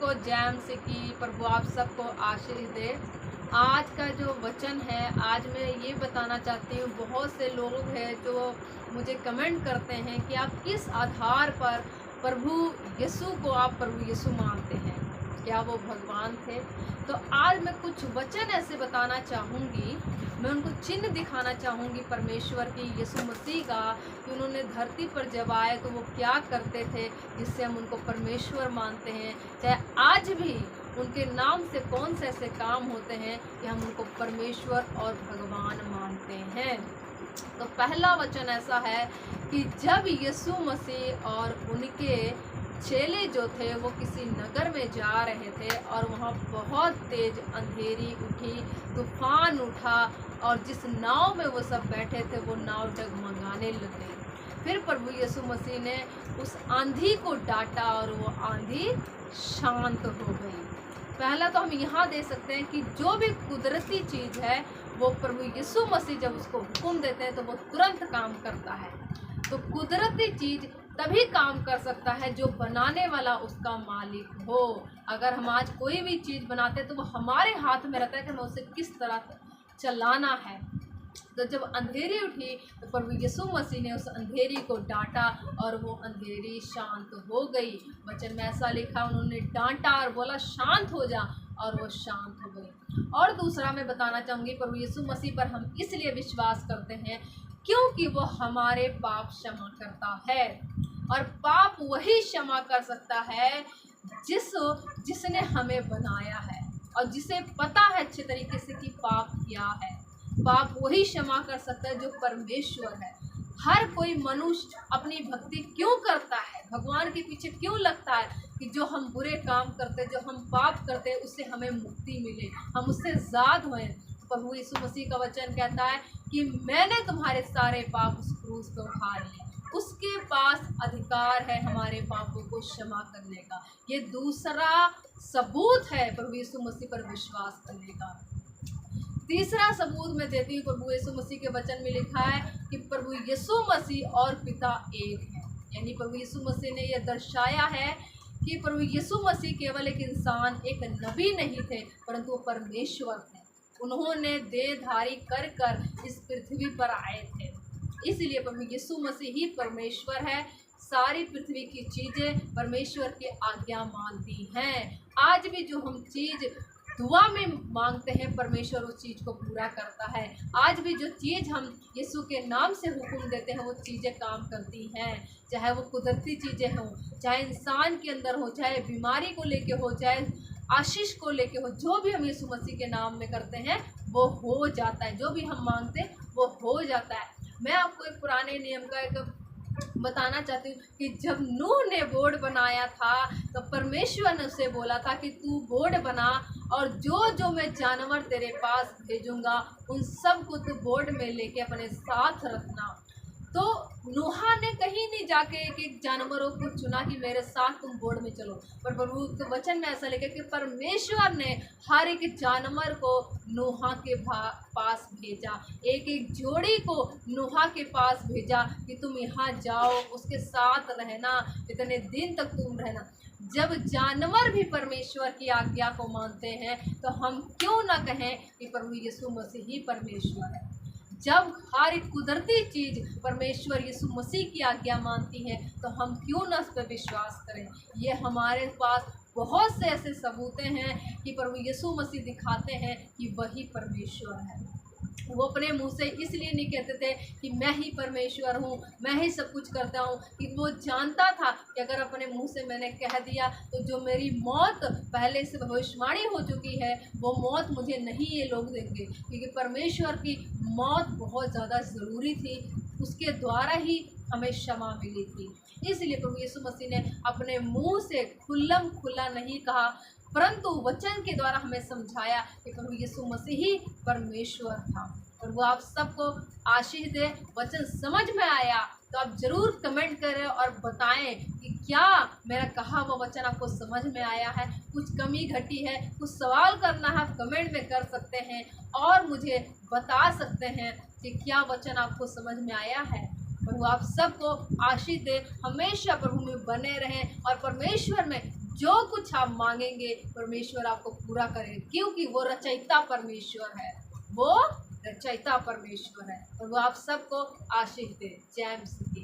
सबको जय मसीह की। प्रभु आप सबको आशीष दे। आज का जो वचन है, आज मैं ये बताना चाहती हूँ, बहुत से लोग हैं जो मुझे कमेंट करते हैं कि आप किस आधार पर प्रभु यीशु को आप प्रभु यीशु मानते हैं, क्या वो भगवान थे। तो आज मैं कुछ वचन ऐसे बताना चाहूँगी, मैं उनको चिन्ह दिखाना चाहूँगी परमेश्वर की, यीशु मसीह का, कि उन्होंने धरती पर जब आए तो वो क्या करते थे जिससे हम उनको परमेश्वर मानते हैं। चाहे आज भी उनके नाम से कौन से ऐसे काम होते हैं कि हम उनको परमेश्वर और भगवान मानते हैं। तो पहला वचन ऐसा है कि जब यीशु मसीह और उनके चेले जो थे वो किसी नगर में जा रहे थे और वहाँ बहुत तेज अंधेरी उठी, तूफान उठा और जिस नाव में वो सब बैठे थे वो नाव डगमगाने लगे। फिर प्रभु यीशु मसीह ने उस आंधी को डांटा और वो आंधी शांत हो गई। पहला तो हम यहाँ दे सकते हैं कि जो भी कुदरती चीज़ है वो प्रभु यीशु मसीह जब उसको हुक्म देते हैं तो वो तुरंत काम करता है। तो कुदरती चीज़ तभी काम कर सकता है जो बनाने वाला उसका मालिक हो। अगर हम आज कोई भी चीज़ बनाते हैं तो वो हमारे हाथ में रहता है कि हमें उसे किस तरह चलाना है। तो जब अंधेरी उठी तो प्रभु यीशु मसीह ने उस अंधेरी को डांटा और वो अंधेरी शांत हो गई। वचन में ऐसा लिखा, उन्होंने डांटा और बोला शांत हो जा, और वो शांत हो गई। और दूसरा मैं बताना चाहूँगी, प्रभु यीशु मसीह पर हम इसलिए विश्वास करते हैं क्योंकि वो हमारे पाप क्षमा करता है, और पाप वही क्षमा कर सकता है जिसने हमें बनाया है और जिसे पता है अच्छे तरीके से कि पाप क्या है। पाप वही क्षमा कर सकता है जो परमेश्वर है। हर कोई मनुष्य अपनी भक्ति क्यों करता है, भगवान के पीछे क्यों लगता है कि जो हम बुरे काम करते, जो हम पाप करते, उससे हमें मुक्ति मिले, हम उससे आज़ाद होएं। प्रभु यीशु मसीह का वचन कहता है कि मैंने तुम्हारे सारे पाप उस क्रूस पर उठा लिए। उसके पास अधिकार है हमारे पापों को क्षमा करने का। ये दूसरा सबूत है प्रभु यीशु मसीह पर विश्वास करने का। तीसरा सबूत मैं देती हूँ, प्रभु यीशु मसीह के वचन में लिखा है कि प्रभु यीशु मसीह और पिता एक है। यानी प्रभु यीशु मसीह ने यह दर्शाया है कि प्रभु यीशु मसीह केवल एक इंसान, एक नबी नहीं थे, परंतु वो परमेश्वर थे। उन्होंने देहधारी कर कर इस पृथ्वी पर आए थे, इसलिए प्रभु यीशु मसीह ही परमेश्वर है। सारी पृथ्वी की चीज़ें परमेश्वर की आज्ञा मानती हैं। आज भी जो हम चीज़ दुआ में मांगते हैं, परमेश्वर उस चीज़ को पूरा करता है। आज भी जो चीज़ हम यीशु के नाम से हुक्म देते हैं वो चीज़ें काम करती हैं, चाहे वो कुदरती चीज़ें हों, चाहे इंसान के अंदर हो, चाहे बीमारी को लेके हो, चाहे आशीष को लेके हो। जो भी हम यीशु मसीह के नाम में करते हैं वो हो जाता है, जो भी हम मांगते हैं वो हो जाता है। मैं आपको एक पुराने नियम का एक बताना चाहती हूँ कि जब नूह ने बोर्ड बनाया था तो परमेश्वर ने उसे बोला था कि तू बोर्ड बना और जो जो मैं जानवर तेरे पास भेजूंगा उन सब को तू बोर्ड में लेके अपने साथ रखना। तो नूहा ने कहीं नहीं जाके एक एक जानवरों को चुना कि मेरे साथ तुम बोर्ड में चलो, पर प्रभु के वचन में ऐसा लिखा कि परमेश्वर ने हर एक जानवर को नूहा के पास भेजा, एक एक जोड़ी को नूहा के पास भेजा कि तुम यहाँ जाओ, उसके साथ रहना, इतने दिन तक तुम रहना। जब जानवर भी परमेश्वर की आज्ञा को मानते हैं तो हम क्यों ना कहें कि प्रभु यीशु मसीह ही परमेश्वर है। जब हर एक कुदरती चीज़ परमेश्वर यीशु मसीह की आज्ञा मानती है तो हम क्यों ना उस पर विश्वास करें। ये हमारे पास बहुत से ऐसे सबूतें हैं कि प्रभु यीशु मसीह दिखाते हैं कि वही परमेश्वर है। वो अपने मुंह से इसलिए नहीं कहते थे कि मैं ही परमेश्वर हूँ, मैं ही सब कुछ करता हूँ, कि वो जानता था कि अगर अपने मुंह से मैंने कह दिया तो जो मेरी मौत पहले से भविष्यवाणी हो चुकी है वो मौत मुझे नहीं ये लोग देंगे, क्योंकि परमेश्वर की मौत बहुत ज़्यादा ज़रूरी थी, उसके द्वारा ही हमें क्षमा मिली थी। इसलिए प्रभु यीशु मसीह ने अपने मुँह से खुल्लम खुल्ला नहीं कहा, परंतु वचन के द्वारा हमें समझाया कि प्रभु यीशु मसीह ही परमेश्वर था। और वो आप सबको आशीष दे। वचन समझ में आया तो आप ज़रूर कमेंट करें और बताएं कि क्या मेरा कहा वो वचन आपको समझ में आया है, कुछ कमी घटी है, कुछ सवाल करना है, आप कमेंट में कर सकते हैं और मुझे बता सकते हैं कि क्या वचन आपको समझ में आया है। प्रभु आप सबको आशीष दे, हमेशा प्रभु में बने रहें और परमेश्वर में जो कुछ आप मांगेंगे परमेश्वर आपको पूरा करेगा, क्योंकि वो रचयिता परमेश्वर है, वो रचयिता परमेश्वर है। और वो आप सबको आशीष दे। जय मसीह।